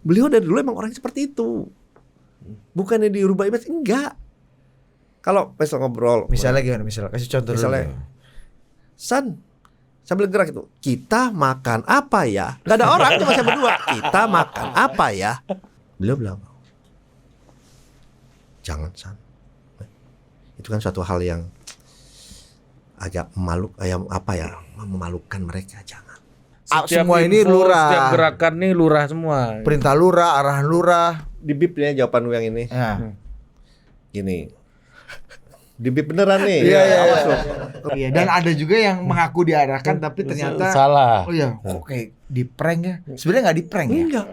beliau dari dulu emang orang seperti itu. Bukannya dirubah image, enggak. Kalau misal ngobrol, Misalnya gimana? Misalnya kasih contoh misalnya, dulu. San, sambil gerak itu, kita makan apa ya? Gak ada orang, cuma saya berdua. Kita makan apa ya? Beliau bilang, jangan San. Itu kan suatu hal yang agak memalukan mereka. Jangan. Semua ini lurah. Setiap gerakan nih lurah semua. Perintah lurah, arahan lurah. Di bip nih jawaban yang ini. Ya. Gini. Di bip beneran nih. Iya. Awas loh. Iya, dan ada juga yang mengaku diarahkan tapi ternyata salah. Oh iya, kok kayak di prank ya? Sebenarnya nggak di prank ya? Enggak.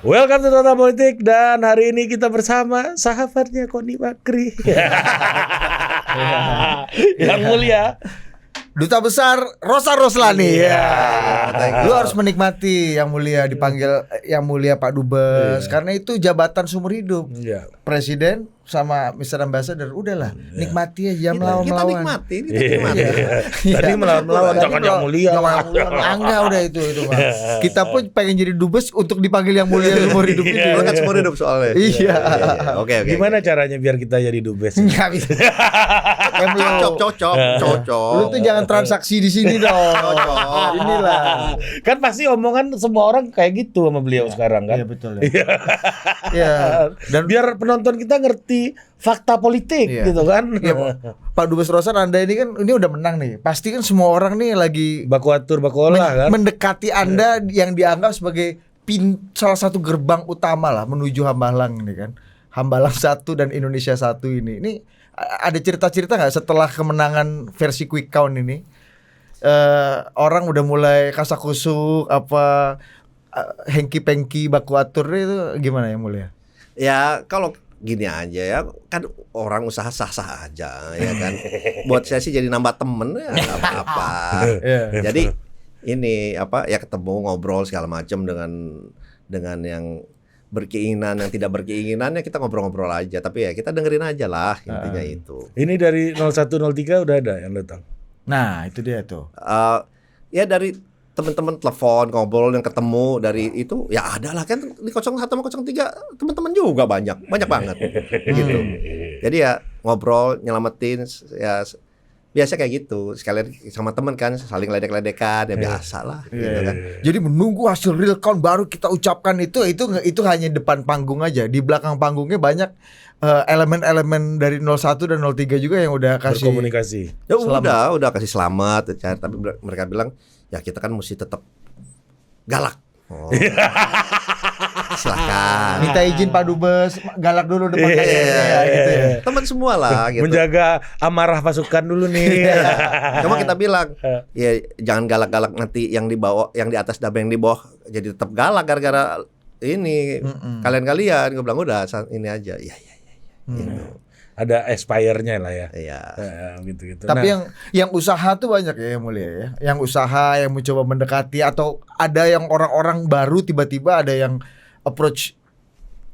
Welcome to Total Politik, dan hari ini kita bersama sahabatnya Koni Bakri. Yang mulia Duta Besar Rosa Roslani. Iya. Ya. Lu harus menikmati yang mulia, dipanggil yang mulia Pak Dubes, karena itu jabatan seumur hidup. Iya. Presiden sama Mr. Ambassador, udahlah nikmati aja melawan. Kita nikmati. Tadi melawan jangan yang mulia. Enggak, udah itu Pak. Kita pun pengen jadi Dubes untuk dipanggil yang mulia seumur hidup ini. Lu kan seumur hidup soalnya. Iya. Oke. Gimana caranya biar kita jadi dubes? Enggak bisa. Cocok. Lu tuh jangan transaksi di sini dong. Cocok. Inilah. Kan pasti omongan semua orang kayak gitu sama beliau sekarang kan. Iya betul ya. Iya. Dan biar penonton kita ngerti fakta politik gitu kan. Iya, Pak Dubes Rosan, Anda ini kan ini udah menang nih. Pasti kan semua orang nih lagi baku atur baku olah kan. Mendekati Anda yang dianggap sebagai salah satu gerbang utama lah menuju Hambalang ini kan. Hambalang 1 dan Indonesia 1 ini. Ini ada cerita-cerita nggak setelah kemenangan versi quick count ini? Orang udah mulai kasakusuk apa hengki-pengki baku atur itu gimana ya mulia? Ya kalau gini aja ya, kan orang usaha sah-sah aja ya kan. Buat saya sih jadi nambah temen ya nggak apa-apa. Jadi ini apa ya, ketemu ngobrol segala macam dengan yang berkeinginan, yang tidak berkeinginan ya kita ngobrol-ngobrol aja. Tapi ya kita dengerin aja lah, intinya itu. Ini dari 0103 udah ada yang datang. Nah itu dia tuh. Ya dari teman-teman telepon, ngobrol, yang ketemu dari itu ya ada lah kan di 01 sama 03 teman-teman juga banyak banget gitu. Jadi ya ngobrol, nyelamatin ya biasa kayak gitu. Sekalian sama teman kan saling ledek-ledekan ya biasa lah gitu kan. Jadi menunggu hasil real count baru kita ucapkan itu hanya depan panggung aja. Di belakang panggungnya banyak elemen-elemen dari 01 dan 03 juga yang udah kasih berkomunikasi. Ya udah kasih selamat, tapi mereka bilang ya kita kan mesti tetap galak. Silakan. Minta izin Pak Dubes galak dulu depan gitu ya. Teman semua lah gitu. Menjaga amarah pasukan dulu nih. Cuma kita bilang ya jangan galak-galak, nanti yang di bawah, yang di atas dan yang di bawah jadi tetap galak gara-gara ini kalian-kalian. Gue bilang udah ini aja. Iya. Gitu. Ada expire-nya lah ya. Iya. Gitu-gitu. Tapi yang usaha tuh banyak ya yang mulia ya. Yang usaha yang mencoba mendekati, atau ada yang orang-orang baru tiba-tiba ada yang approach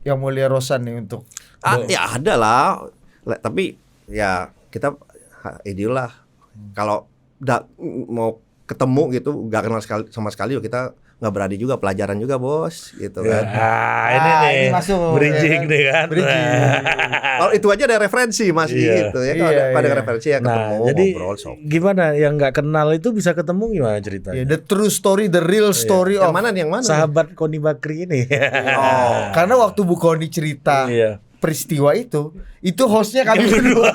yang mulia Rosan nih untuk ya ada lah. Tapi ya kita ideal lah. Kalau mau ketemu gitu gak kenal sama sekali kita nggak berani juga, pelajaran juga bos gitu kan. Ini nih ini masuk bridging nih kan. Kalau itu aja ada referensi masih gitu ya. Kalau ada referensi ya ketemu, jadi ngobrol. gimana yang nggak kenal itu bisa ketemu, gimana ceritanya? the true story, the real story of yang mana? Sahabat Koni Bakri ini. Karena waktu Bu Koni cerita peristiwa itu hostnya kami berdua.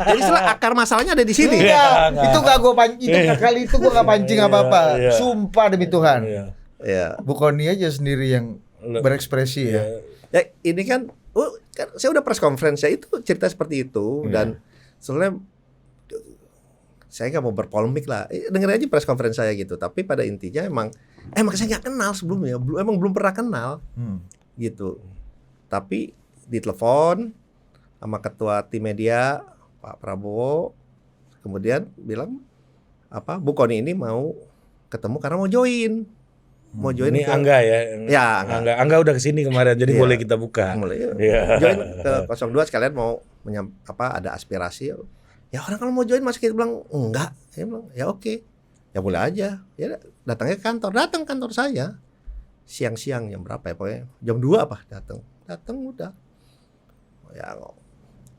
Jadi akar masalahnya ada di sini. Iya, itu gak gue pancing. Kali itu gue gak pancing apa-apa. Sumpah demi Tuhan. Iya. Bu Koni aja sendiri yang berekspresi ya. Ya ini kan saya udah press conference ya, itu cerita seperti itu. Dan sebenarnya saya nggak mau berpolemik lah, dengerin aja press conference saya gitu. Tapi pada intinya emang saya nggak kenal sebelumnya, belum pernah kenal gitu. Tapi ditelepon sama ketua tim media Pak Prabowo, kemudian bilang Bu Koni ini mau ketemu karena mau join mau join Ini ke Angga ya. Ya, Angga udah kesini kemarin, jadi Iya. boleh kita buka. mulai Iya. join ke 02 sekalian mau ada aspirasi. Ya orang kalau mau join Mas kita bilang enggak, saya bilang ya oke. Ya boleh aja. Ya datangnya ke kantor, datang kantor saya. Siang-siang jam berapa ya pokoknya jam 2 apa datang udah. Ya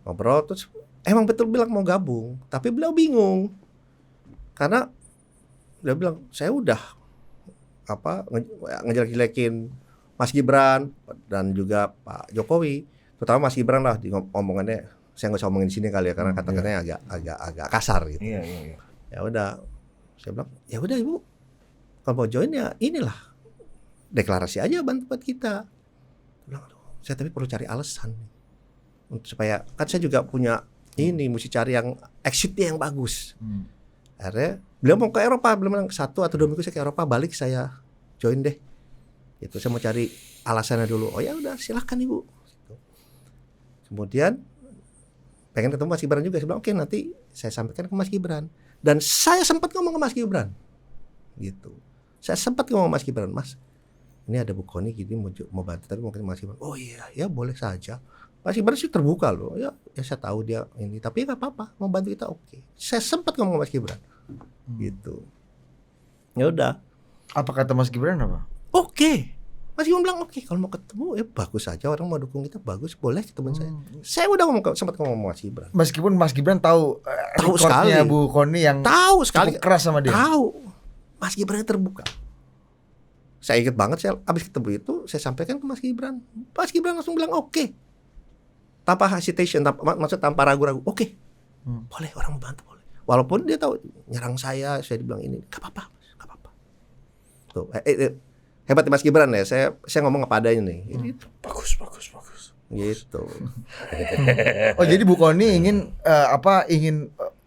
ngobrol terus emang betul bilang mau gabung, tapi beliau bingung. Karena dia bilang saya udah ngejelek-jelekin Mas Gibran dan juga Pak Jokowi, terutama Mas Gibran lah di omongannya. Saya nggak usah ngomongin di sini kali ya karena kata-katanya agak kasar gitu. Iya. Ya udah, saya bilang ya udah Ibu, kalau mau join ya inilah deklarasi aja bantu buat kita. Dia bilang, aduh, saya tapi perlu cari alasan untuk supaya kan saya juga punya ini mesti cari yang exitnya yang bagus. Akhirnya beliau mau ke Eropa, belum bilang 1 atau 2 minggu saya ke Eropa, balik saya join deh. Itu saya mau cari alasannya dulu. Oh ya udah silahkan Ibu. Gitu. Kemudian pengen ketemu Mas Gibran juga. Saya bilang oke nanti saya sampaikan ke Mas Gibran. Dan saya sempat ngomong ke Mas Gibran. Gitu. Saya sempat ngomong ke Mas Gibran, Mas. Ini ada Bu Koni gini mau bantu tapi mungkin Mas Gibran. Oh iya, ya boleh saja. Mas Gibran sih terbuka loh. Ya saya tahu dia ini tapi enggak apa-apa, mau bantu kita oke. Saya sempat ngomong ke Mas Gibran. Gitu. Ya udah. Apa kata Mas Gibran apa? Oke. Mas Gibran bilang oke, kalau mau ketemu ya bagus saja, orang mau dukung kita bagus, boleh ketemu saya. Saya udah sempat ngomong sama Mas Gibran. Meskipun Mas Gibran tahu sekali recordnya Bu Koni yang tahu sekali cukup keras sama dia. Tahu. Mas Gibran terbuka. Saya ingat banget saya habis ketemu itu saya sampaikan ke Mas Gibran. Mas Gibran langsung bilang oke. Tanpa hesitation, maksud tanpa ragu-ragu. Oke. Boleh orang mau bantu boleh. Walaupun dia tahu nyerang saya dibilang ini, enggak apa-apa. Tuh, hebat Mas Gibran ya. Saya ngomong apa adanya nih. Bagus. Gitu. Oh jadi Bu Koni ingin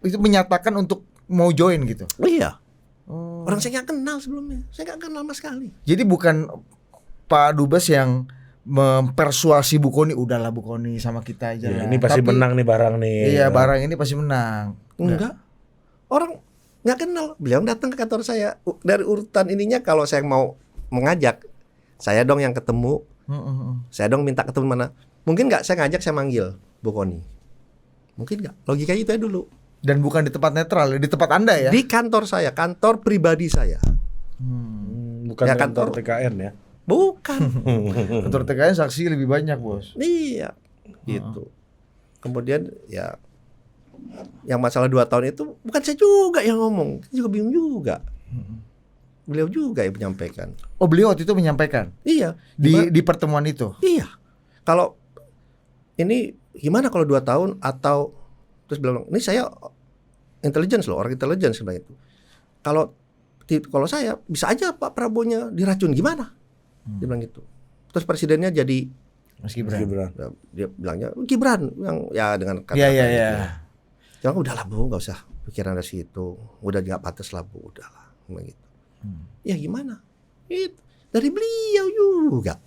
itu menyatakan untuk mau join gitu. Iya. Orang saya nggak kenal sebelumnya. Saya nggak kenal sama sekali. Jadi bukan Pak Dubes yang mempersuasi Bu Koni, udahlah Bu Koni sama kita aja lah. Ini pasti menang nih barang nih. Iya, barang ini pasti menang. Enggak. Orang nggak kenal. Beliau datang ke kantor saya. Dari urutan ininya kalau saya mau mengajak, saya dong yang ketemu. Saya dong minta ketemu mana. Mungkin nggak saya ngajak, saya manggil Bu Koni. Mungkin nggak. Logikanya itu ya dulu. Dan bukan di tempat netral, di tempat Anda ya? Di kantor saya, kantor pribadi saya. Bukan Ya, kantor kantor. TKN ya. Bukan. Kantor TKN saksi lebih banyak, Bos. Iya. Gitu. Kemudian ya yang masalah 2 tahun itu bukan saya juga yang ngomong. Saya juga bingung juga. Beliau juga yang menyampaikan. Oh, beliau waktu itu menyampaikan Iya. di pertemuan itu. Iya. Kalau ini gimana kalau 2 tahun atau terus bilang ini saya intelligence loh, orang intelligence sebenarnya itu. Kalau saya bisa aja Pak Prabowo-nya diracun gimana? Dia bilang gitu. Terus presidennya jadi Mas Gibran. dia bilangnya Gibran yang ya dengan kata Iya. Jangan udahlah Bu, enggak usah pikiran dari situ. Udah enggak pantas lah Bu, udahlah. Begitu. Ya gimana? Itu dari beliau juga.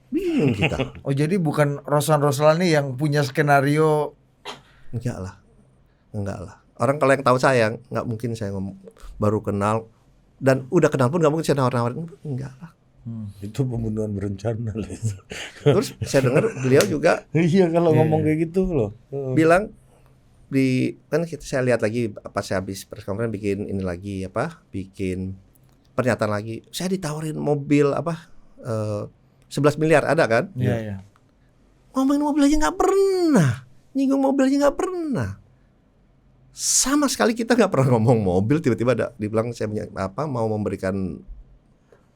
Bingung kita. Oh, jadi bukan Roslan-Roslani yang punya skenario. Enggak lah. Orang kalau yang tahu saya enggak mungkin saya baru kenal dan udah kenal pun enggak mungkin saya nawar-nawarin. Enggak lah. Itu pembunuhan berencana loh itu. Terus saya dengar beliau juga Iya kalau ngomong kayak gitu loh. bilang kan saya lihat lagi apa saya habis press conference bikin ini lagi bikin pernyataan lagi. Saya ditawarin mobil 11 miliar ada kan? Iya. Ngomongin mobil aja nggak pernah, nyinggung mobil aja nggak pernah. Sama sekali kita nggak pernah ngomong mobil. Tiba-tiba dibilang saya mau memberikan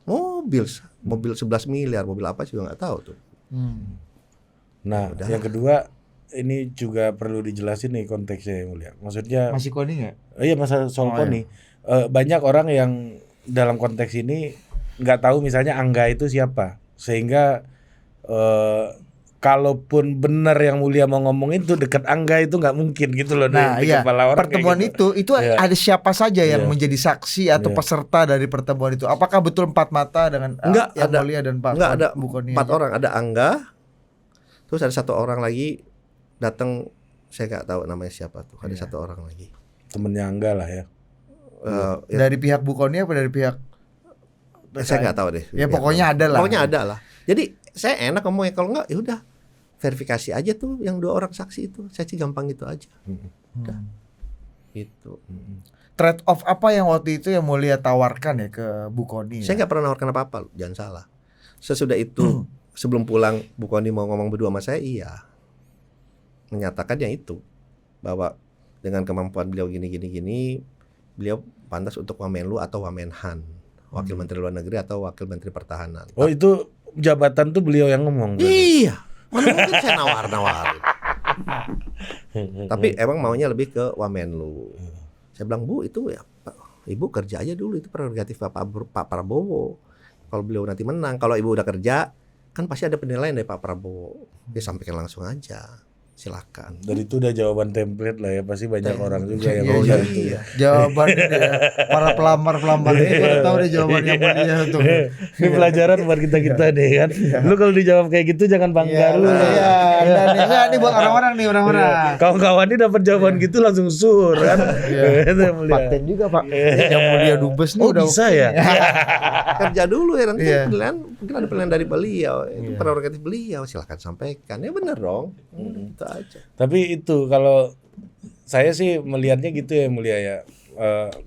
mobil 11 miliar, mobil apa juga nggak tahu tuh. Nah, Udah. yang kedua ini juga perlu dijelasin nih konteksnya yang mulia. Maksudnya Masih Koni nggak? iya masalah soal Koni. Banyak orang yang dalam konteks ini nggak tahu misalnya Angga itu siapa, sehingga kalaupun benar yang mulia mau ngomong itu dekat Angga itu nggak mungkin gitu loh. Nah, di iya. kepala orang Pertemuan kayak gitu. itu Iya. ada siapa saja yang Iya. menjadi saksi atau Iya. peserta dari pertemuan itu? Apakah betul 4 mata dengan Enggak, yang ada. mulia dan Pak? Enggak ada Bu Koni 4 aja? orang, ada Angga, terus ada 1 orang lagi datang, saya nggak tahu namanya siapa tuh. Ada 1 orang lagi. Temennya Angga lah ya. Ya, Dari pihak Bu Koni apa dari pihak Saya nggak tahu deh. Ya pokoknya ada lah. Pokoknya ada lah. Jadi saya enak ngomongnya, kalau nggak ya udah verifikasi aja tuh yang 2 orang saksi itu. Saya sih gampang gitu aja. Udah. Gitu. Trade off apa yang waktu itu yang Mulia tawarkan ya ke Bu Kony? Saya nggak pernah nawarkan apa-apa, jangan salah. Sesudah itu sebelum pulang Bu Kony mau ngomong berdua sama saya, iya. Menyatakannya itu bahwa dengan kemampuan beliau gini, beliau pantas untuk Wamenlu atau Wamenhan, Wakil Menteri Luar Negeri atau Wakil Menteri Pertahanan. Oh, itu jabatan tuh beliau yang ngomong. Iya. Mana mungkin saya nawarin. Tapi emang maunya lebih ke Wamenlu. Saya bilang, Bu, itu ya Ibu kerja aja dulu, itu prerogatif Pak Prabowo. Kalau beliau nanti menang, kalau Ibu udah kerja, kan pasti ada penilaian dari Pak Prabowo. Dia sampaikan langsung aja. Silakan. Dan itu udah jawaban template lah ya, pasti banyak orang juga yang Iya, mau iya, itu. iya. Jawaban para pelamar-pelamar ini udah tahu deh jawabannya Mulia tuh. Ini pelajaran buat kita nih kan. Lu kalau dijawab kayak gitu jangan bangga lu. Iya, dan ini buat orang-orang nih, orang-orang. Kawan-kawan ini dapat jawaban gitu langsung sur kan. Itu yang mulia. Paten juga, Pak. Yang Mulia dubes nih Oh, udah bisa ya? Kerja dulu ya, nanti Iya. penilaian, mungkin ada penilaian dari beliau. Itu prerogatif beliau, silakan sampaikan. Ya benar dong. Itu aja. Tapi itu kalau saya sih melihatnya gitu ya, Mulia ya.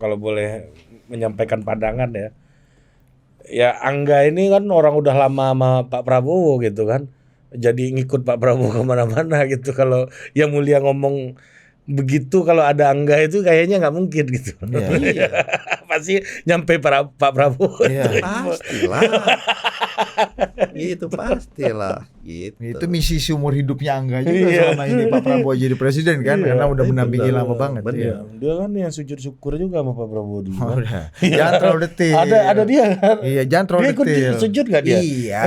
Kalau boleh menyampaikan pandangan ya. Ya Angga ini kan orang udah lama sama Pak Prabowo gitu kan. Jadi ngikut Pak Prabowo kemana-mana gitu. Kalau yang Mulia ngomong begitu, kalau ada Angga itu kayaknya nggak mungkin gitu. Iya. Pasti nyampe Pak Prabowo. Iya. Pastilah. Gitu pastilah. Gitu. Itu misi seumur hidupnya Angga juga Iya. selama ini Pak Prabowo jadi presiden kan, Iya, karena udah itu mendampingi benar. lama banget. Benar. Iya. Dia kan yang sujud syukur juga sama Pak Prabowo dulu. Oh, kan. udah. Jangan terlalu detil. Ada dia kan. Iya, jangan terlalu Dia ikut detil. sujud gak dia? Iya.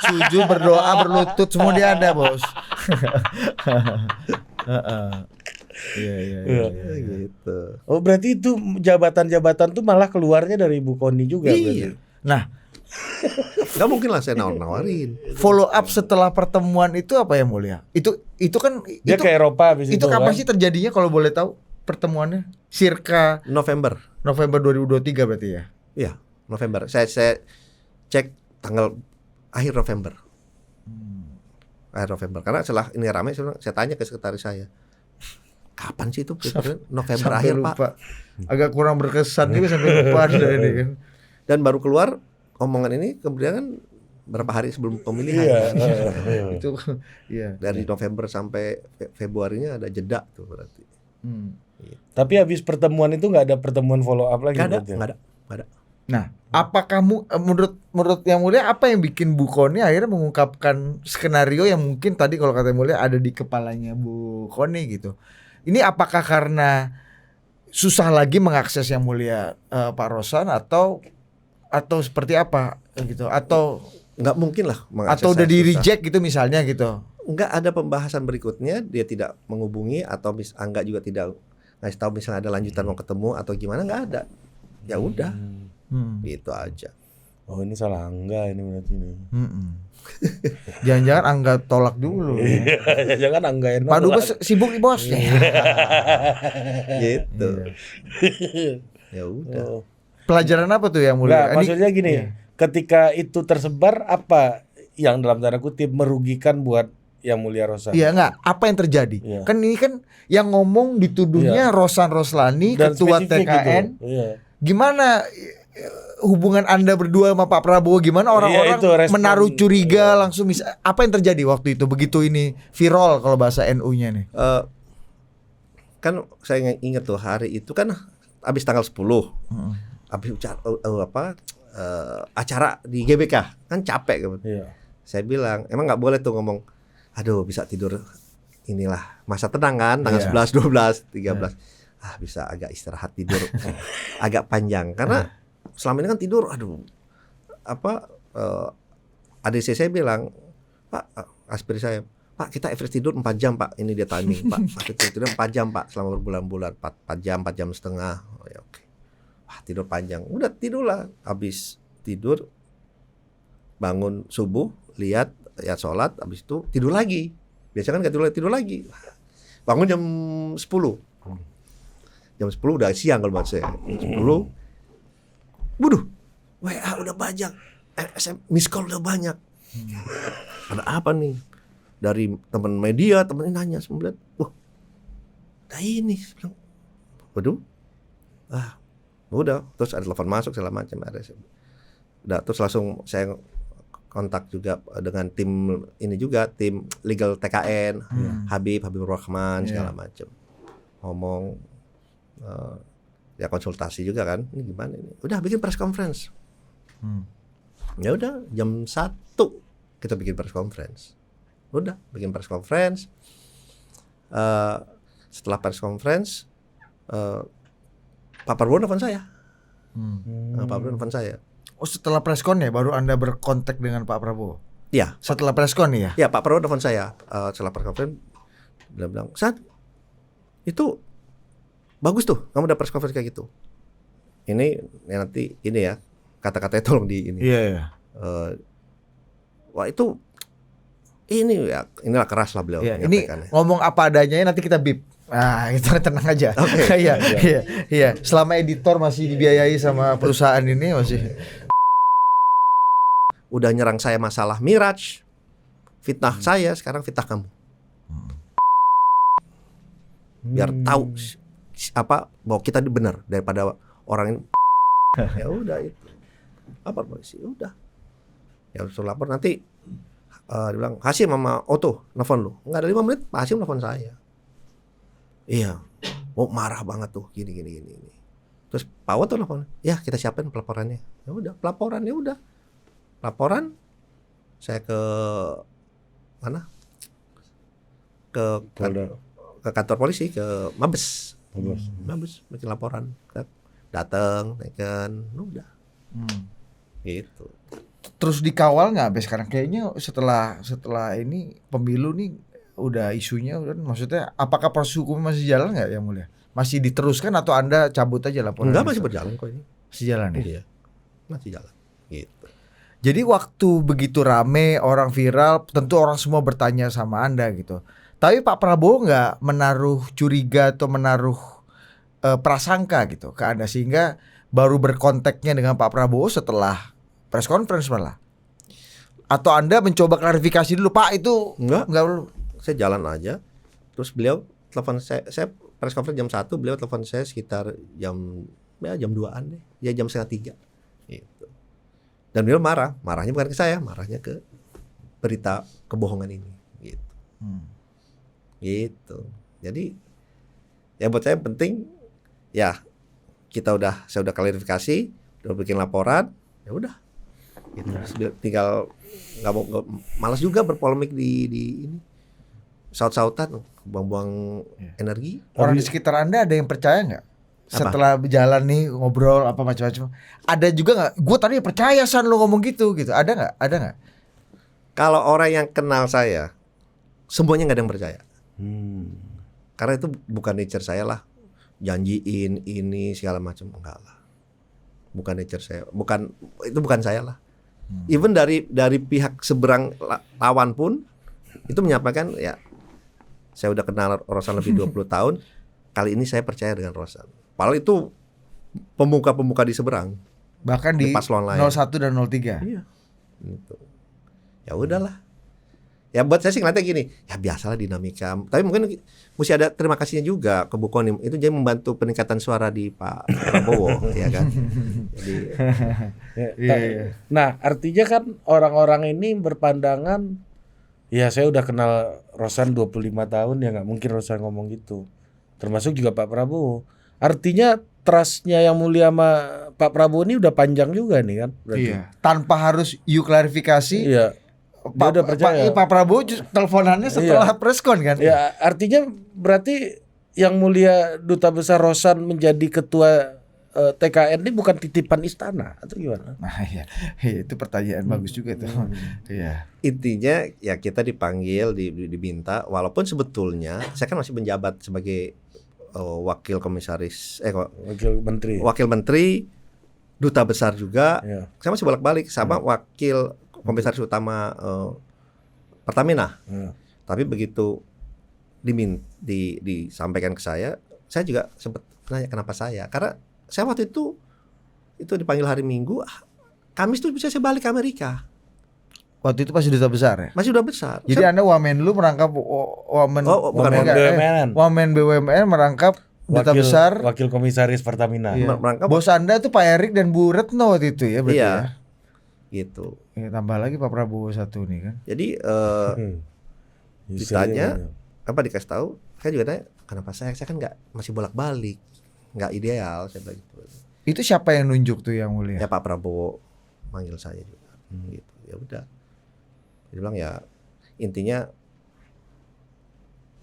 Sujud, berdoa, berlutut semua dia ada, Bos. Heeh. Iya. Iya. Gitu. Oh, berarti itu jabatan-jabatan tuh malah keluarnya dari Ibu Kony juga Iya. berarti. Nah, Gak mungkin lah saya nawarin. follow up setelah pertemuan itu apa ya, Mulia? Itu kan Dia itu ke Eropa habis itu kapan kan? sih terjadinya kalau boleh tahu pertemuannya? Circa November. November 2023 berarti ya? Iya, November. Saya cek tanggal akhir November. Akhir November. Karena setelah ini ramai, saya tanya ke sekretaris saya. Kapan sih itu? November Sampai akhir, lupa. Pak. Agak kurang berkesan juga sampai lupa ada ini kan. Dan baru keluar omongan ini kemudian kan berapa hari sebelum pemilihan. Iya. Itu iya. Dari November sampai Februarinya ada jeda tuh berarti. Hmm. Tapi habis pertemuan itu nggak ada pertemuan follow up lagi? Nggak berarti? ada. Nah, apa kamu menurut yang Mulia apa yang bikin Bu Kony akhirnya mengungkapkan skenario yang mungkin tadi kalau kata Mulia ada di kepalanya Bu Kony gitu. Ini apakah karena susah lagi mengakses yang Mulia Pak Rosan atau seperti apa gitu, atau Nggak mungkin lah mengakses udah saya di susah. reject gitu misalnya gitu. Nggak ada pembahasan berikutnya, dia tidak menghubungi atau Angga juga tidak ngasih tahu misalnya ada lanjutan mau ketemu atau gimana, nggak ada. Ya udah, gitu aja. Oh, ini salah Angga ini berarti nih. Jangan-jangan Angga tolak dulu. Iya, jangan Angga yang Pak nolak. Dubes sibuk nih, Bos. Gitu. Iya. Ya udah. Oh. Pelajaran apa tuh yang Nggak, Mulia? maksudnya gini, Iya. ketika itu tersebar apa yang dalam tanda kutip merugikan buat Yang Mulia Rosan? Iya enggak, apa yang terjadi? Iya. Kan ini kan yang ngomong dituduhnya Rosan Roslani, Dan ketua spesifik TKN. gitu. Iya. Gimana hubungan Anda berdua sama Pak Prabowo? Gimana orang-orang itu respon. menaruh curiga langsung apa yang terjadi waktu itu begitu ini viral kalau bahasa NU-nya nih? Kan saya ingat tuh hari itu kan habis tanggal 10. Habis acara di GBK kan capek kan. Iya. Saya bilang emang nggak boleh tuh ngomong aduh bisa tidur, inilah masa tenang kan tanggal 11, 12, 13 bisa agak istirahat tidur agak panjang karena selama ini kan tidur ADC saya bilang, Pak, aspirasi saya, Pak kita average tidur 4 jam Pak, ini dia timing Pak, tidur 4 jam Pak selama berbulan-bulan, 4 jam setengah. Oh, ya, oke. Wah tidur panjang, udah tidurlah. Habis tidur bangun subuh, lihat ya sholat, habis itu tidur lagi. Biasanya kan nggak tidur lagi. Bangun jam 10. Jam 10 udah siang kalau buat saya. Jam 10. Waduh, WA udah banyak, miss call udah banyak. Ada apa nih? Dari teman media, temen ini nanya, semua lihat, wah, ada ini. Waduh, udah, terus ada telepon masuk segala macam, udah, terus langsung saya kontak juga dengan tim ini juga, tim legal TKN, Habib Rahman segala macam, ngomong, ya konsultasi juga kan, ini gimana ini, udah bikin press conference, ya udah jam 1 kita bikin press conference, udah bikin press conference, setelah press conference, Pak Prabowo nelfon saya, Pak Prabowo nelfon saya. Oh, setelah preskon ya baru Anda berkontak dengan Pak Prabowo? Iya. Setelah preskon ya? Ya, Pak Prabowo nelfon saya setelah press conference, dia bilang, "Sat, itu bagus tuh, kamu udah press conference kayak gitu. Ini ya nanti ini ya, kata-katanya tolong di ini." Iya. Wah itu ini ya, inilah keras lah beliau. Ini menyampaikannya. ngomong apa adanya nanti kita bip. Nah, itu tenang aja. Iya. Selama editor masih dibiayai sama perusahaan ini masih. Udah nyerang saya masalah Miraj, fitnah saya, sekarang fitnah kamu. Biar tahu apa bahwa kita benar daripada orang ini. Ya udah itu. Lapor polisi, udah. Ya harus lapor nanti. Dia bilang, Hasyim sama Oto nelfon lu. Enggak ada 5 menit, Pak Hasyim nelfon saya. Iya. Marah banget tuh, gini. Terus Pak Oto nelfon, ya kita siapin pelaporannya. Ya udah, pelaporan ya udah. Laporan saya ke mana? Ke kantor polisi, ke Mabes bikin laporan. Datang, naikkan, udah. Gitu. Terus dikawal nggak sampai sekarang? Kayaknya setelah ini pemilu nih udah isunya, udah, maksudnya apakah proses hukum masih jalan nggak yang mulia? Masih diteruskan atau Anda cabut aja laporan? Enggak, masih berjalan kok ini. Masih jalan ya? Iya. Masih jalan. Gitu. Jadi waktu begitu rame, orang viral, tentu orang semua bertanya sama Anda gitu. Tapi Pak Prabowo nggak menaruh curiga atau menaruh prasangka gitu ke Anda, sehingga baru berkontaknya dengan Pak Prabowo setelah press conference malah. Atau Anda mencoba klarifikasi dulu, Pak itu Enggak perlu. Saya jalan aja. Terus beliau telepon saya press conference jam 1, beliau telepon saya sekitar jam 2-an deh. Ya jam 2:30 gitu. Dan beliau marahnya bukan ke saya, marahnya ke berita kebohongan ini gitu. Gitu. Jadi ya buat saya penting ya saya udah klarifikasi, udah bikin laporan, ya udah. Gitu. Tinggal nggak malas juga berpolemik di ini. Saut-sautan, buang-buang energi. Orang di sekitar Anda ada yang percaya nggak? Setelah berjalan nih ngobrol apa macam-macam, ada juga nggak? Gue tadi percaya San lo ngomong gitu. Ada nggak? Ada nggak? Kalau orang yang kenal saya, semuanya nggak ada yang percaya. Karena itu bukan nature saya lah, janjiin ini segala macam, enggak lah. Bukan nature saya, itu bukan saya lah. Even dari pihak seberang lawan pun itu menyampaikan ya, saya udah kenal Rosan lebih 20 tahun, kali ini saya percaya dengan Rosan. Padahal itu pemuka di seberang. Bahkan di paslon lain. 01 dan 03. Iya. Gitu. Ya udahlah. Ya buat saya sih ngeliatnya gini, ya biasalah dinamika. Tapi mungkin mesti ada terima kasihnya juga ke Bu Konim. Itu jadi membantu peningkatan suara di Pak Prabowo, ya kan. Jadi Nah, artinya kan orang-orang ini berpandangan, ya saya udah kenal Rosan 25 tahun, ya nggak mungkin Rosan ngomong gitu. Termasuk juga Pak Prabowo. Artinya trustnya yang mulia sama Pak Prabowo ini udah panjang juga nih kan berarti. Iya. Tanpa harus you klarifikasi. Iya. Dia udah percaya. Pak Prabowo teleponannya setelah preskon kan. Ya, artinya berarti yang mulia Duta Besar Rosan menjadi ketua TKN ini bukan titipan istana atau gimana? Nah, iya. Itu pertanyaan bagus juga tuh. Iya. intinya ya kita dipanggil, diminta, walaupun sebetulnya saya kan masih menjabat sebagai wakil menteri, duta besar juga. Iya. Saya masih bolak-balik sama wakil komisaris utama Pertamina. Iya. Tapi begitu disampaikan ke saya juga sempat nanya kenapa saya. Karena saya waktu itu dipanggil hari Minggu, Kamis tuh bisa saya balik ke Amerika. Waktu itu masih duta besar ya. Masih udah besar. Jadi Anda Wamenlu merangkap Wamen bukan BUMN. Wamen BUMN merangkap duta besar. Wakil komisaris Pertamina. Iya. merangkap. Bos Anda tuh Pak Erik dan Bu Retno waktu itu ya berarti Iya. ya. Gitu. Ya, tambah lagi Pak Prabowo satu nih kan. Jadi Bisa ditanya aja. apa dikasih tahu, saya juga tanya kenapa saya kan nggak masih bolak-balik, nggak ideal saya bilang gitu. Itu siapa yang nunjuk tuh yang mulia? Ya Pak Prabowo manggil saya juga. Gitu. Ya udah. Dia bilang ya intinya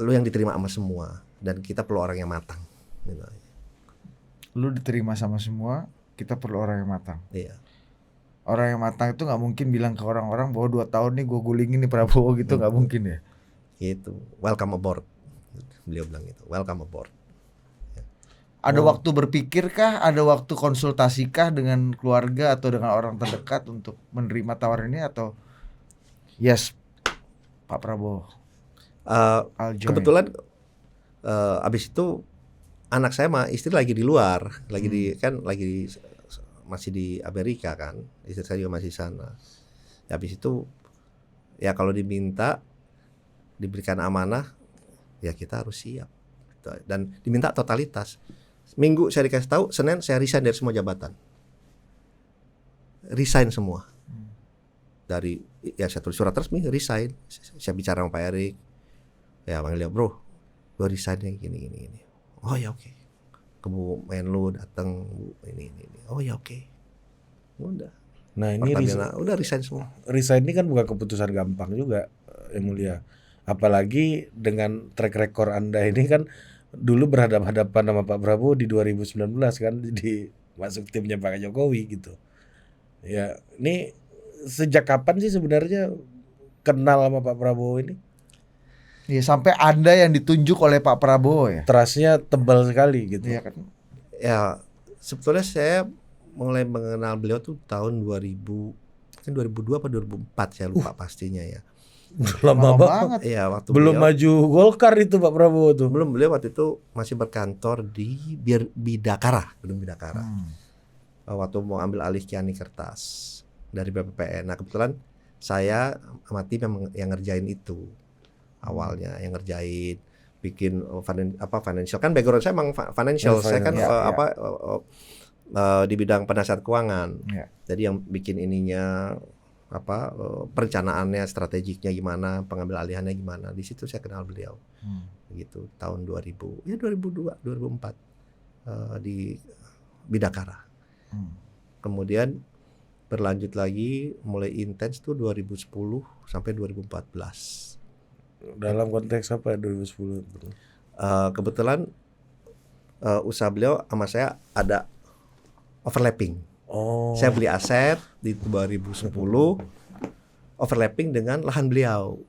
lu yang diterima sama semua dan kita perlu orang yang matang. Gitu. Lu diterima sama semua, kita perlu orang yang matang. Iya. Orang yang matang itu nggak mungkin bilang ke orang-orang bahwa 2 tahun nih gue gulingin nih Prabowo gitu, nggak mungkin ya. Gitu. Welcome aboard. Beliau bilang gitu. Welcome aboard. Ada waktu berpikirkah, ada waktu konsultasikah dengan keluarga atau dengan orang terdekat untuk menerima tawaran ini atau yes Pak Prabowo? I'll join. Kebetulan abis itu anak saya sama istri lagi di luar, masih di Amerika kan, istri saya juga masih sana. Ya, habis itu ya kalau diberikan amanah ya kita harus siap dan diminta totalitas. Minggu saya dikasih tahu, Senin saya resign dari semua jabatan, resign semua. Dari ya saya tulis surat resmi resign, saya bicara sama Pak Erik, ya panggil dia bro, gue resign gini. Oh ya oke. Bu Menlu datang, Bu ini. Oh ya oke. Udah. Nah, ini udah resign semua. Resign ini kan bukan keputusan gampang juga, Yang Mulia. Apalagi dengan track record Anda ini kan dulu berhadapan-hadapan sama Pak Prabowo di 2019 kan, di masuk timnya Pak Jokowi gitu. Ya, ini sejak kapan sih sebenarnya kenal sama Pak Prabowo ini? Ya sampai Anda yang ditunjuk oleh Pak Prabowo ya. Trustnya tebal sekali gitu. Iya kan. Ya, sebetulnya saya mulai mengenal beliau tuh tahun 2000, kan 2002 apa 2004 saya lupa pastinya ya. Lama banget. Iya, waktu Belum beliau, maju Golkar itu Pak Prabowo tuh. belum, beliau waktu itu masih berkantor di Bidakara, gedung Bidakara. Waktu mau ambil alih Kiani Kertas dari BPPN. Nah, kebetulan saya sama tim yang ngerjain itu. Awalnya yang ngerjain bikin financial, kan background saya emang financial. Saya kan di bidang penasihat keuangan. Jadi yang bikin ininya perencanaannya, strategiknya gimana, pengambil alihannya gimana. Di situ saya kenal beliau. Gitu tahun 2000, ya 2002, 2004 di Bidakara. Kemudian berlanjut lagi mulai intens tuh 2010 sampai 2014. Dalam konteks apa 2010? Kebetulan usaha beliau sama saya ada overlapping. Oh. Saya beli aset di 2010, overlapping dengan lahan beliau.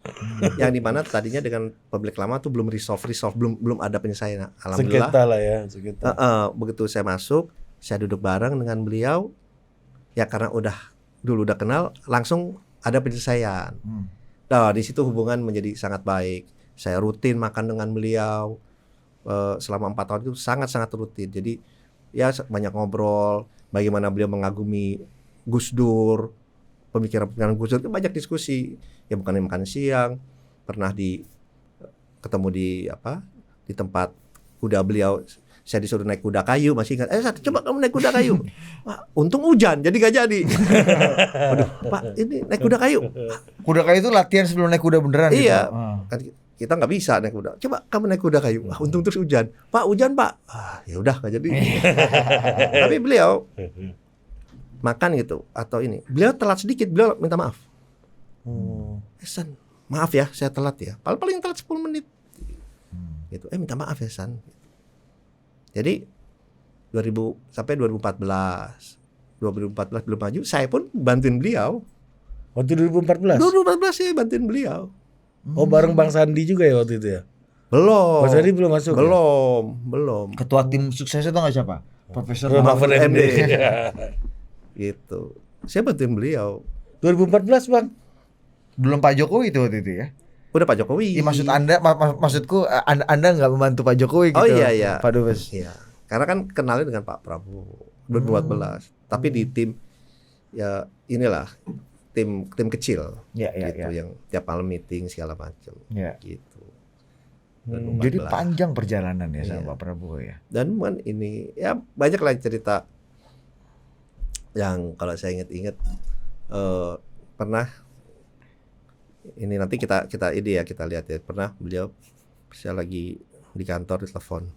Yang dimana tadinya dengan pemilik lama tuh belum resolve, belum ada penyelesaian. Alhamdulillah. Sengketa lah ya, sengketa. Begitu saya masuk, saya duduk bareng dengan beliau. Ya karena dulu udah kenal, langsung ada penyelesaian. Nah, di situ hubungan menjadi sangat baik. Saya rutin makan dengan beliau selama 4 tahun itu sangat-sangat rutin. Jadi ya banyak ngobrol, bagaimana beliau mengagumi Gus Dur, pemikiran Gus Dur, itu banyak diskusi. Ya bukan makan siang, pernah ketemu di tempat kuda beliau. Saya disuruh naik kuda kayu, masih ingat. Coba kamu naik kuda kayu. Wah, untung hujan, jadi gak jadi. Waduh, Pak, ini naik kuda kayu. Kuda kayu itu latihan sebelum naik kuda beneran. Iya, gitu. kan kita nggak bisa naik kuda. Coba kamu naik kuda kayu. Wah, untung terus hujan. Pak, hujan Pak. Ya udah nggak jadi. Tapi beliau makan gitu atau ini. Beliau telat sedikit, beliau minta maaf. San, maaf ya, saya telat ya. Paling telat 10 menit. Gitu. Minta maaf ya San. Jadi 2000 sampai 2014 belum maju, saya pun bantuin beliau. Waktu 2014? 2014 saya bantuin beliau. Oh, bareng Bang Sandi juga ya waktu itu ya? Belum. Bang Sandi belum masuk? Belum. Ketua tim sukses itu nggak siapa? Profesor Mahfud MD. Gitu. Saya bantuin beliau. 2014 Bang? Belum Pak Jokowi itu waktu itu ya? Udah Pak Jokowi. Iya, maksud Anda, maksudku Anda nggak membantu Pak Jokowi gitu. Oh iya. Pak Dubes. Iya. Karena kan kenalnya dengan Pak Prabowo 2014. Tapi di tim ya inilah tim kecil Ya, ya, gitu ya. yang tiap malam meeting segala macam Ya. gitu. Jadi 2014. panjang perjalanan ya sama Iya. Pak Prabowo ya. Dan kan ini ya banyak lah cerita yang kalau saya ingat-ingat pernah ini nanti kita ini ya kita lihat ya, pernah beliau saya lagi di kantor ditelepon,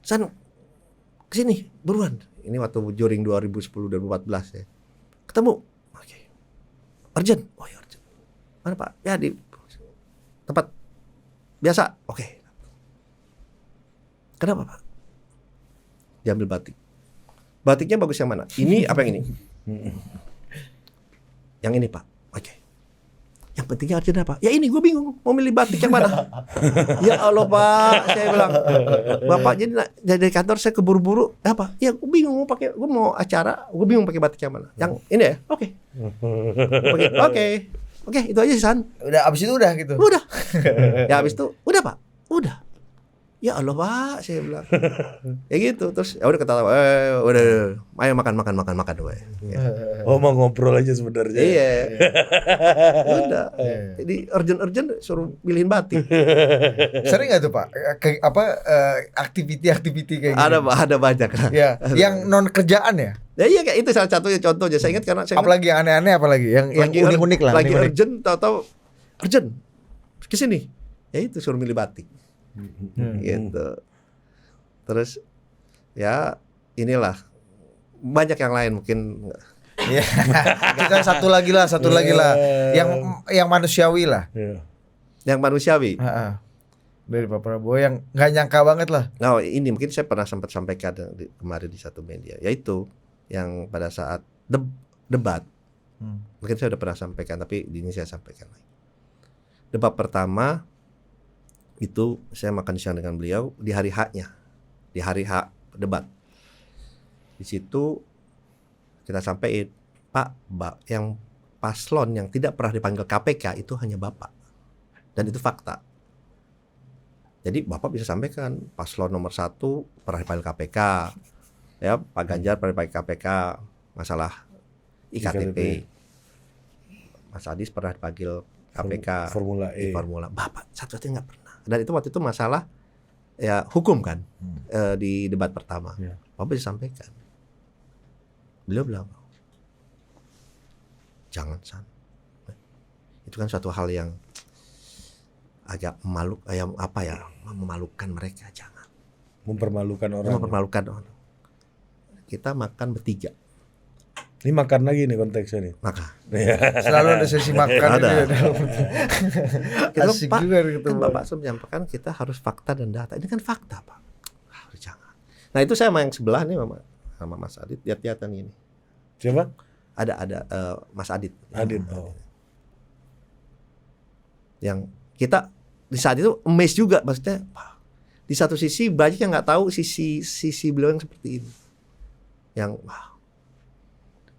San kesini buruan, ini waktu during 2010-2014 ya, ketemu, oke, urgent, oh ya urgent, mana Pak, ya di tempat biasa, oke, kenapa Pak, diambil batiknya bagus yang mana, ini apa yang ini, yang ini Pak, oke. Yang pentingnya urgent apa? Ya ini gue bingung mau milih batik yang mana. Ya Allah Pak, saya bilang Bapak jadi dari kantor saya keburu-buru apa? Ya gue bingung mau pakai, gue mau acara, gue bingung pakai batik yang mana. Yang ini ya, oke. Oke, itu aja sih San. Udah abis itu udah gitu. Udah. Ya abis itu udah Pak, udah. Ya Allah Pak, saya bilang. Ya gitu, terus ya udah ketawa, udah, ayo makan we. Ya. Oh mau ngobrol aja sebenarnya. Iya. Udah. Jadi urgent suruh milihin batik. Sering nggak tuh Pak? Aktiviti kayak gitu? Ada banyak lah. Ya, yang non kerjaan ya. Ya iya kayak itu salah satunya contohnya. Saya ingat karena saya Apalagi yang aneh-aneh apalagi yang unik-unik lah. Lagi unik-unik. urgent tahu urgent ke sini. Ya itu suruh milih batik. Gitu. Terus ya inilah banyak yang lain mungkin. Iya. Kita satu lagi lah. Yang manusiawi lah. Iya. Yang manusiawi. Heeh. Dari Pak Prabowo yang nggak nyangka banget lah. Nah ini mungkin saya pernah sempat sampaikan kemarin di satu media, yaitu yang pada saat debat. Mungkin saya udah pernah sampaikan, tapi ini saya sampaikan lagi. Debat pertama itu saya makan siang dengan beliau di hari H-nya, di hari H debat. Di situ kita sampaikan, Pak, yang paslon yang tidak pernah dipanggil KPK itu hanya Bapak, dan itu fakta. Jadi Bapak bisa sampaikan paslon nomor 1 pernah dipanggil KPK, ya Pak Ganjar pernah dipanggil KPK masalah IKTP. Mas Adis pernah dipanggil KPK Formula E. Formula. Bapak satu-satunya nggak pernah. Dan itu waktu itu masalah ya hukum kan di debat pertama. Ya. Bapak bisa sampaikan. Beliau bilang jangan San. Itu kan suatu hal yang agak memalukan mereka, jangan. Mempermalukan orang. Mempermalukan orang. Kita makan bertiga. Ini makan lagi nih konteksnya nih. Maka Selalu ada sesi makan. Ada. Kita Asik Pak, juga gitu. kan Bapak sudah menyampaikan kita harus fakta dan data. Ini kan fakta Pak. Jangan. Nah itu saya sama yang sebelah nih sama Mas Adit lihat-lihatan ini. Siapa? Ada Mas Adit. Adit. Oh. Yang kita di saat itu amazed juga, maksudnya di satu sisi banyak yang nggak tahu sisi beliau yang seperti ini. Yang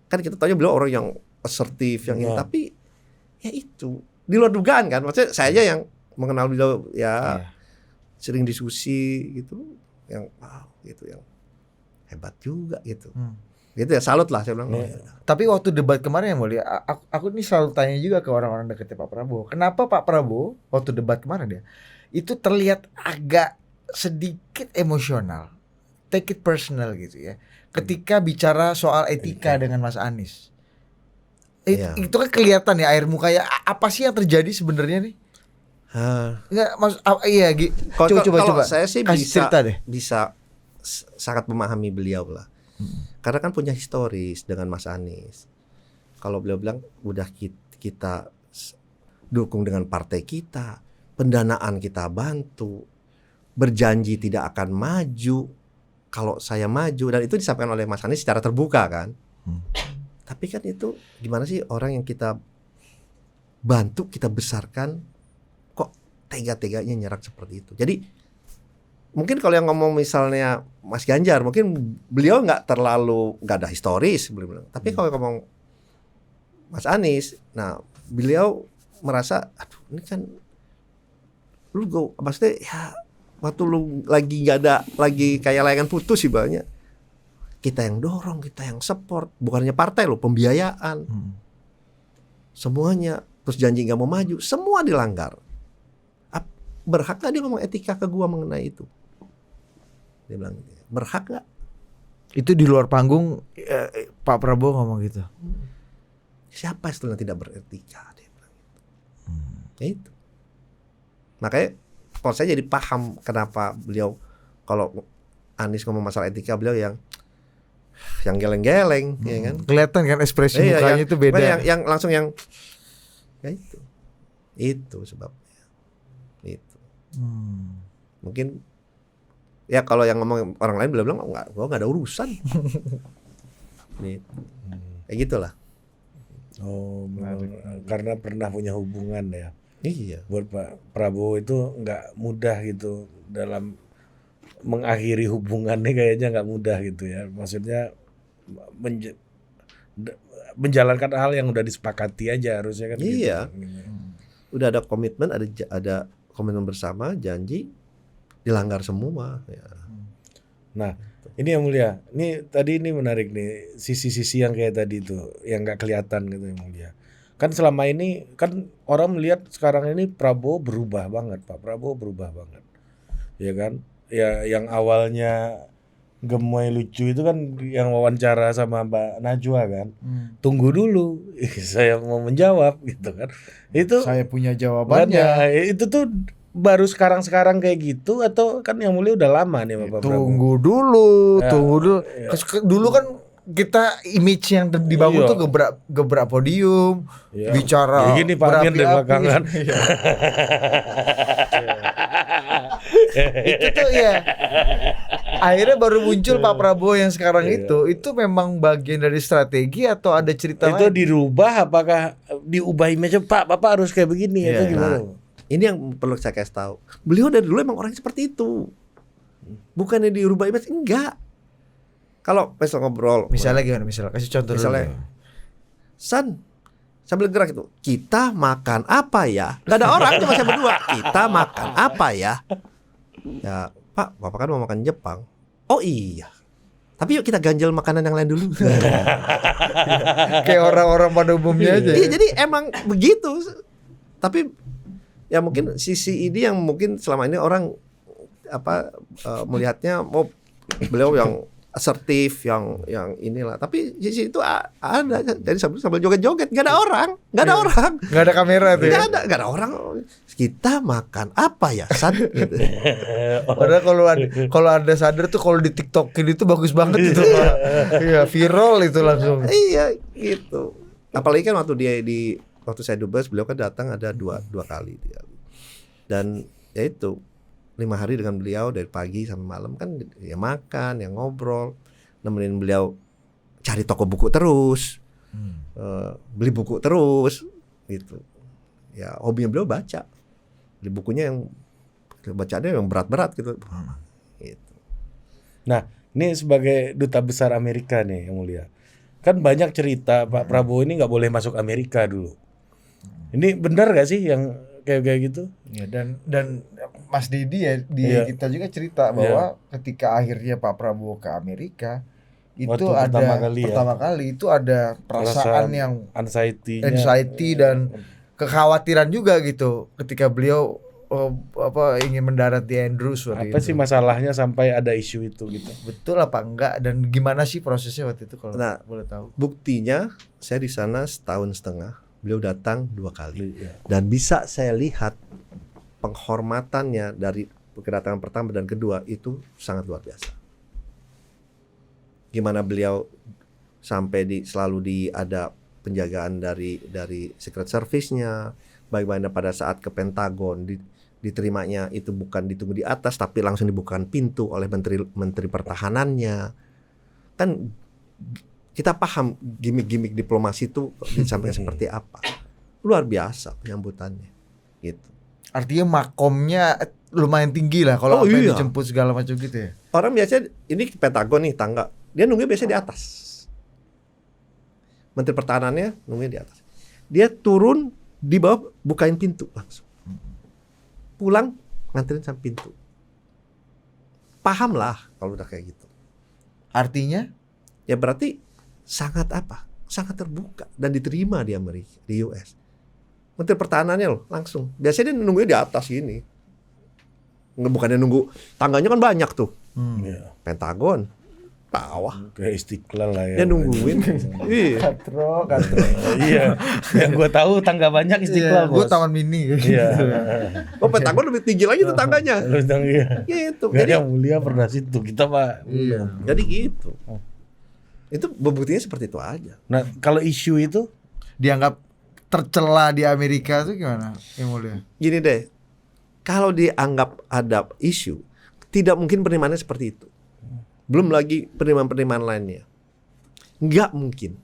kan kita tahu beliau orang yang asertif yang ini, tapi ya itu di luar dugaan kan. Maksudnya saya yang mengenal beliau ya sering diskusi gitu, yang gitu, yang hebat juga gitu. Gitu ya, salut lah saya bilang. Tapi waktu debat kemarin yang mulia, aku ini selalu tanya juga ke orang-orang dekatnya Pak Prabowo. Kenapa Pak Prabowo waktu debat kemarin ya itu terlihat agak sedikit emosional, take it personal gitu ya. Ketika bicara soal etika dengan Mas Anies, itu kan kelihatan ya air mukanya. Apa sih yang terjadi sebenarnya nih? Enggak, iya, coba. Saya sih bisa sangat memahami beliau lah. Karena kan punya historis dengan Mas Anies. Kalau beliau bilang udah kita dukung dengan partai kita, pendanaan kita bantu, berjanji tidak akan maju kalau saya maju, dan itu disampaikan oleh Mas Anies secara terbuka kan. Tapi kan itu gimana sih orang yang kita bantu, kita besarkan, kok tega-teganya nyerang seperti itu. Jadi mungkin kalau yang ngomong misalnya Mas Ganjar, mungkin beliau nggak ada historis beliau bilang. Tapi kalau ngomong Mas Anies, nah beliau merasa, aduh ini kan maksudnya ya waktu lu lagi nggak ada, lagi kayak layangan putus sih banyak. kita yang dorong, kita yang support, bukannya partai loh, pembiayaan, semuanya. Terus janji nggak mau maju, semua dilanggar. Berhak nggak dia ngomong etika ke gua mengenai itu? Dia bilang, berhak nggak? Itu di luar panggung Pak Prabowo ngomong gitu. Siapa yang tidak beretika? Dia bilang gitu. Ya itu. Makanya kalau saya jadi paham kenapa beliau kalau Anies ngomong masalah etika, beliau yang geleng-geleng, ya kan? Kelihatan kan ekspresi mukanya itu beda. Yang langsung yang ya itu sebabnya. Itu. Mungkin ya kalau yang ngomong orang lain bilang enggak, gua enggak ada urusan. Nih. Kayak gitulah. Oh, karena pernah punya hubungan ya. Iya. Buat Pak Prabowo itu nggak mudah gitu dalam mengakhiri hubungannya, kayaknya nggak mudah gitu ya. Maksudnya menjalankan hal yang udah disepakati aja harusnya kan. Iya. Gitu. Udah ada komitmen, ada komitmen bersama, janji dilanggar semua. Ya. Nah, ini yang mulia. Ini tadi ini menarik nih, sisi-sisi yang kayak tadi tuh, yang nggak kelihatan gitu yang mulia. Kan selama ini kan orang melihat sekarang ini Prabowo berubah banget, Pak Prabowo berubah banget, ya kan? Ya yang awalnya gemoy lucu itu kan yang wawancara sama Mbak Najwa kan. Tunggu dulu, saya mau menjawab gitu kan. Itu saya punya jawabannya. itu tuh baru sekarang kayak gitu atau kan yang mulia udah lama nih Bapak Prabowo? Tunggu dulu. Dulu kan kita image yang dibangun tuh gebrak podium, bicara ya gini Pak Amin di belakangan. Itu tuh ya. Akhirnya baru muncul Pak Prabowo yang sekarang itu memang bagian dari strategi atau ada cerita itu lain? dirubah, apakah diubah image Pak Bapak harus kayak begini atau gimana? Nah, ini yang perlu saya kasih tahu. Beliau dari dulu emang orang seperti itu. Bukannya dirubah image, enggak. Kalau misal ngobrol, Misalnya gimana? Misalnya kasih contoh misalnya, dulu. San, sambil gerak itu, kita makan apa ya? Gak ada orang, cuma saya berdua. Kita makan apa ya? Ya, Pak, Bapak kan mau makan Jepang. Oh iya. Tapi yuk kita ganjel makanan yang lain dulu. Kayak orang-orang pada umumnya aja. Iya, jadi emang begitu. Tapi ya mungkin sisi ini yang mungkin selama ini orang melihatnya beliau yang asertif, yang inilah. Tapi sisi itu ada. Jadi sambil joget-joget, nggak ada orang, Nggak ada kamera tuh. Nggak ada orang. Kita makan apa ya, San? Gitu. Padahal kalau ada sadar tuh kalau di TikTokin itu bagus banget itu Pak. Iya, viral itu langsung. Iya, gitu. Apalagi kan waktu saya dubes, beliau kan datang ada dua kali. Dan ya itu 5 hari dengan beliau dari pagi sampai malam kan ya makan, ya ngobrol, nemenin beliau cari toko buku terus, beli buku terus, gitu. Ya hobinya beliau baca, beli bukunya yang bacaannya yang berat-berat gitu. Gitu. Nah, ini sebagai duta besar Amerika nih yang mulia, kan banyak cerita Pak Prabowo ini nggak boleh masuk Amerika dulu. Ini benar gak sih yang kayak gitu? Ya, dan Mas Didi kita juga cerita bahwa ketika akhirnya Pak Prabowo ke Amerika itu pertama kali itu ada perasaan yang anxiety dan kekhawatiran juga gitu ketika beliau ingin mendarat di Andrews waktu apa sih masalahnya sampai ada isu itu gitu? Betul apa enggak dan gimana sih prosesnya waktu itu kalau boleh tahu? Buktinya saya di sana 1,5 tahun. Beliau datang 2 kali dan bisa saya lihat penghormatannya dari kedatangan pertama dan kedua itu sangat luar biasa. Gimana beliau sampai selalu ada penjagaan dari Secret Service-nya, bagaimana pada saat ke Pentagon diterimanya itu bukan ditunggu di atas tapi langsung dibukakan pintu oleh menteri pertahanannya. Kan kita paham gimmick diplomasi itu disampaikan seperti apa. Luar biasa penyambutannya gitu. Artinya makomnya lumayan tinggi lah kalau sampai dijemput segala macam gitu ya. Orang biasanya ini Pentagon nih tangga, dia nunggunya biasanya di atas. Menteri pertahanannya nunggunya di atas. Dia turun di bawah bukain pintu langsung. Pulang nganterin sampai pintu. Paham lah kalau udah kayak gitu. Artinya ya berarti sangat terbuka dan diterima di Amerika, di US. Menteri Pertahanannya loh langsung. Biasanya dia nunggunya di atas gini. Bukannya nunggu, tangganya kan banyak tuh. Iya. Pentagon, bawah. Kayak Istiqlal lah ya. Dia nungguin. Iya. Katro. Iya. Yang gue tahu tangga banyak Istiqlal, Gue Bos. taman mini gitu. Iya. Oh, Pentagon lebih tinggi lagi tuh tangganya. Lu bilang iya. Gitu. Gak Jadi, yang mulia pernah situ, kita Pak. Iya. jadi gitu. Itu buktinya seperti itu aja. Nah, kalau isu itu Dianggap tercela di Amerika tuh gimana? Yang mulia. Gini deh, kalau dianggap ada isu, tidak mungkin penerimaannya seperti itu. Belum lagi penerimaan-penerimaan lainnya. Nggak mungkin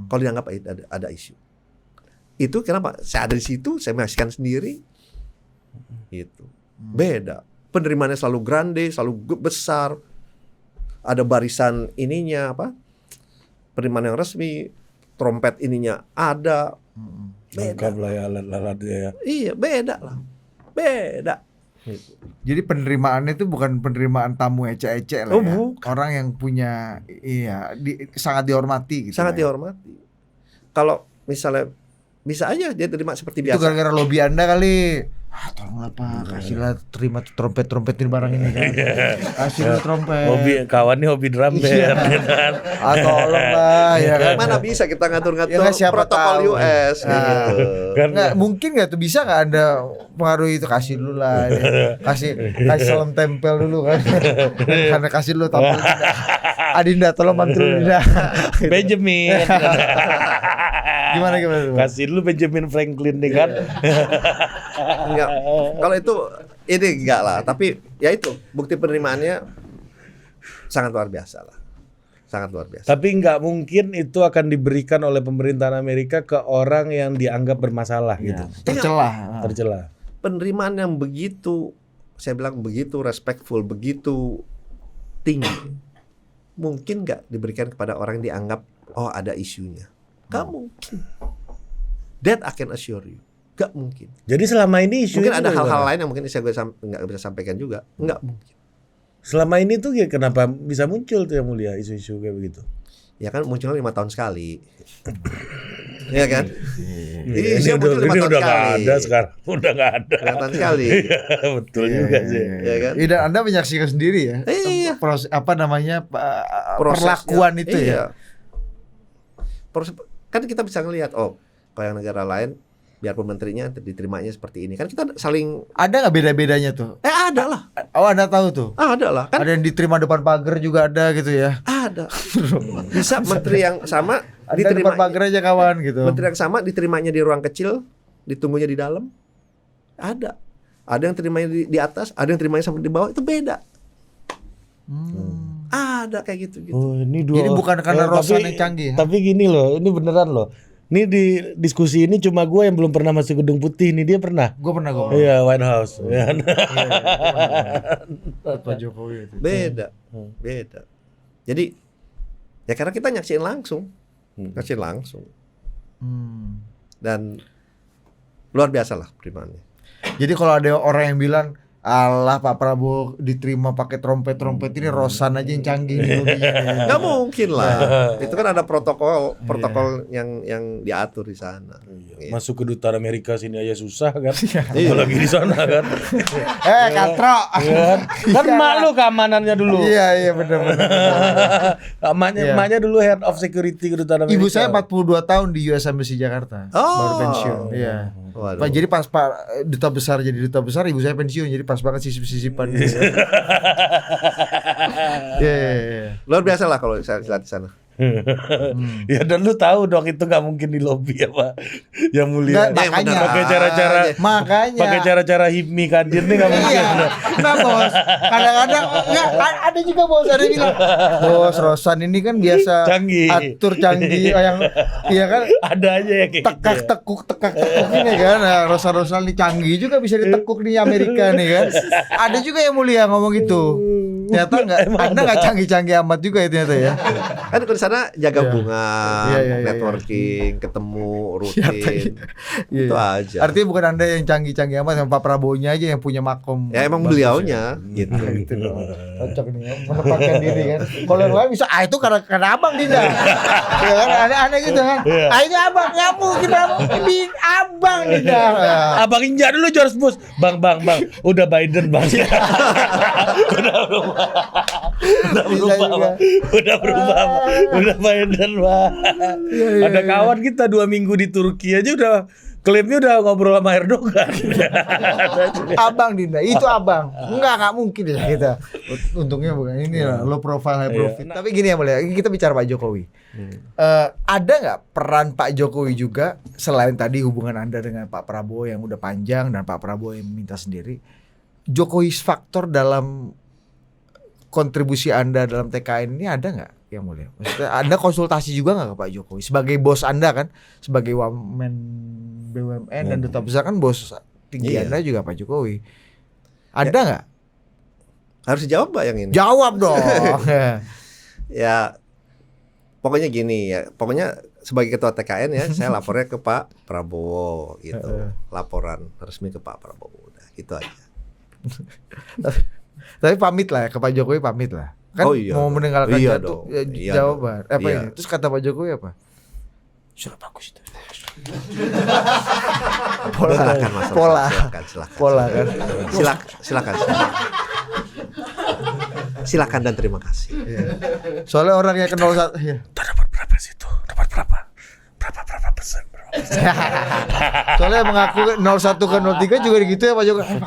kalau dianggap ada isu. Itu kenapa? Saya ada di situ, saya menyaksikan sendiri. Gitu. Beda. Penerimaannya selalu grande, selalu besar. Ada barisan ininya apa? Penerimaan yang resmi, trompet ininya ada. lengkap lah ya alat-alatnya ya. Iya, beda lah. Beda. Gitu. Jadi penerimaannya itu bukan penerimaan tamu ecek-ecek lah Oh, ya. bukan. Orang yang punya sangat dihormati gitu. Sangat ya. dihormati. Kalau misalnya bisa aja dia terima seperti Itu biasa. gara-gara lobby Anda kali. Tolonglah Pak, kasihlah terima trompet ini barang ini kan. Kasihlah trompet. Kawan nih hobi drum band Iya. kan. Tolonglah ya kan. Mana bisa kita ngatur-ngatur Ya kan, siapa protokol tahu. US gitu. Kan Nggak, mungkin nggak tuh bisa nggak Anda pengaruhi itu, kasih dulu lah ini. kasih salam tempel dulu kan. Karena kasih dulu tampil Adinda tolong bantu Adinda. Benjamin. Gimana tuh? Kasih dulu Benjamin Franklin nih kan. Enggak. Kalau itu ini enggak lah, tapi ya itu bukti penerimaannya sangat luar biasa lah. Sangat luar biasa. Tapi nggak mungkin itu akan diberikan oleh pemerintahan Amerika ke orang yang dianggap bermasalah gitu. Tercelah. Tercela. Penerimaan yang begitu, saya bilang begitu respectful, begitu tinggi, mungkin nggak diberikan kepada orang yang dianggap ada isunya. Nggak mungkin. That I can assure you. Nggak mungkin. Jadi selama ini isu Mungkin itu ada hal-hal gimana? lain yang mungkin saya nggak bisa sampaikan juga. Nggak mungkin. Selama ini tuh ya kenapa bisa muncul tuh yang mulia isu-isu kayak begitu? Ya kan munculnya 5 tahun sekali. Iya kan? Ini Ini isu muncul 5 tahun udah nggak sekali. ada sekarang, udah nggak ada. 5 tahun sekali. Betul juga sih. Iya kan? Dan Anda menyaksikan sendiri ya. Iya. Proses apa namanya Prosesnya. perlakuan itu ya. Iya. Proses, kan kita bisa ngelihat kalau yang negara lain biarpun menterinya diterimanya seperti ini kan kita saling Ada nggak beda-bedanya tuh? ada lah. Oh Anda tahu tuh. Ada lah kan. Ada yang diterima depan pagar juga ada gitu ya. Ada. Bisa menteri yang sama Ada diterima depan pagar aja kawan gitu. menteri yang sama diterimanya di ruang kecil, ditunggunya di dalam. Ada. Ada yang terimanya di atas, ada yang terimanya sampai di bawah, itu beda. Ada kayak gitu-gitu. Oh, ini dua. Jadi bukan karena Rosan yang canggih. Tapi gini loh, ini beneran loh. Ini di diskusi ini cuma gue yang belum pernah masuk gedung putih. Ini dia pernah. Gue pernah. Iya, White House. Ya. Pak Jokowi itu. Beda. Beda. Jadi ya karena kita nyaksiin langsung. Nyaksiin langsung. Dan luar biasa lah penerimaannya. Jadi kalau ada orang yang bilang alah Pak Prabowo diterima pakai trompet ini Rosan aja yang canggih nih lobbynya. Nggak mungkin lah. Itu kan ada protokol yang diatur di sana. Gitu. Masuk kedutaan Amerika sini aja susah kan. Apalagi di sana kan. Katro. Kan malu keamanannya dulu. Iya benar. Emaknya dulu head of security kedutaan Amerika. Ibu saya 42 tahun di US Embassy Jakarta. Baru pensiun. Iya. Waduh. Pak, jadi pas Pak duta besar ibu saya pensiun, jadi pas banget sisip-sisipan. Iya. Luar biasa lah kalau saya lihat di sana. Ya dan lu tahu dong itu nggak mungkin di lobby ya Pak. Yang mulia. Nggak, makanya. Pakai cara-cara Makanya. pakai cara-cara hipmi kadir nih nggak mungkin. Iya. Nah bos, kadang-kadang nggak, ada juga bos ada yang bilang, bos Rosan ini kan biasa Canggih. atur canggih yang iya kan Ada aja ya kayak tekuk ini kan. Nah, Rosan ini canggih juga bisa ditekuk di Amerika nih kan. Ada juga yang mulia ngomong gitu. Ternyata nggak, Anda nggak canggih-canggih amat juga ya ternyata ya. Kan kalau di sana sana jaga Iya. bunga, Iya. networking, ketemu rutin. Iya. Itu aja. Artinya bukan Anda yang canggih-canggih amat, sama Pak Prabowo-nya aja yang punya makom. Ya emang bagus beliaunya ya. gitu. Gitu dong. Cocok nih ya, menempatkan diri kan. Kalau yang lain bisa, itu karena abang Dinda. Ya kan, aneh-aneh gitu kan. Itu abang, nggak mungkin abang Dinda. Abang Inja dulu George Bush. Bang. Udah Biden, Bang. Udah berubah, Bang. Udah Biden, Bang. Ada kawan kita 2 minggu di Turki aja udah klaimnya udah ngobrol sama Erdogan. Abang Dinda, itu abang. Enggak mungkin ya kita. Untungnya bukan ini lah, low profile high profit. Tapi gini ya boleh, kita bicara Pak Jokowi. Ada nggak peran Pak Jokowi juga selain tadi hubungan Anda dengan Pak Prabowo yang udah panjang dan Pak Prabowo yang minta sendiri? Jokowi's faktor dalam kontribusi Anda dalam TKN ini ada nggak yang mulia? Maksudnya Anda konsultasi juga nggak ke Pak Jokowi sebagai bos Anda kan, sebagai wamen BUMN dan duta besar kan bos tinggi Iya. Anda juga Pak Jokowi. Ada nggak? Harus dijawab Mbak yang ini. Jawab dong. Ya pokoknya gini ya. Pokoknya sebagai ketua TKN ya, saya lapornya ke Pak Prabowo gitu. Laporan resmi ke Pak Prabowo. Udah gitu aja. Tapi pamit lah ya, ke Pak Jokowi pamit lah. Kan Oh iya mau dong. mendengarkan Iya jatuh, dong. ya, Iya jawaban. dong. Apa Iya. ini? Terus kata Pak Jokowi apa? Sudah bagus itu. Silakan Mas. Pola. Silakan. Pola kan. Silakan. Silakan dan terima kasih. Iya. Soalnya orang yang kenal satu. Iya. Dapat berapa sih itu? Dapat berapa? Berapa persen? Soalnya mengaku 01 ke 03 juga gitu ya Pak Jokowi.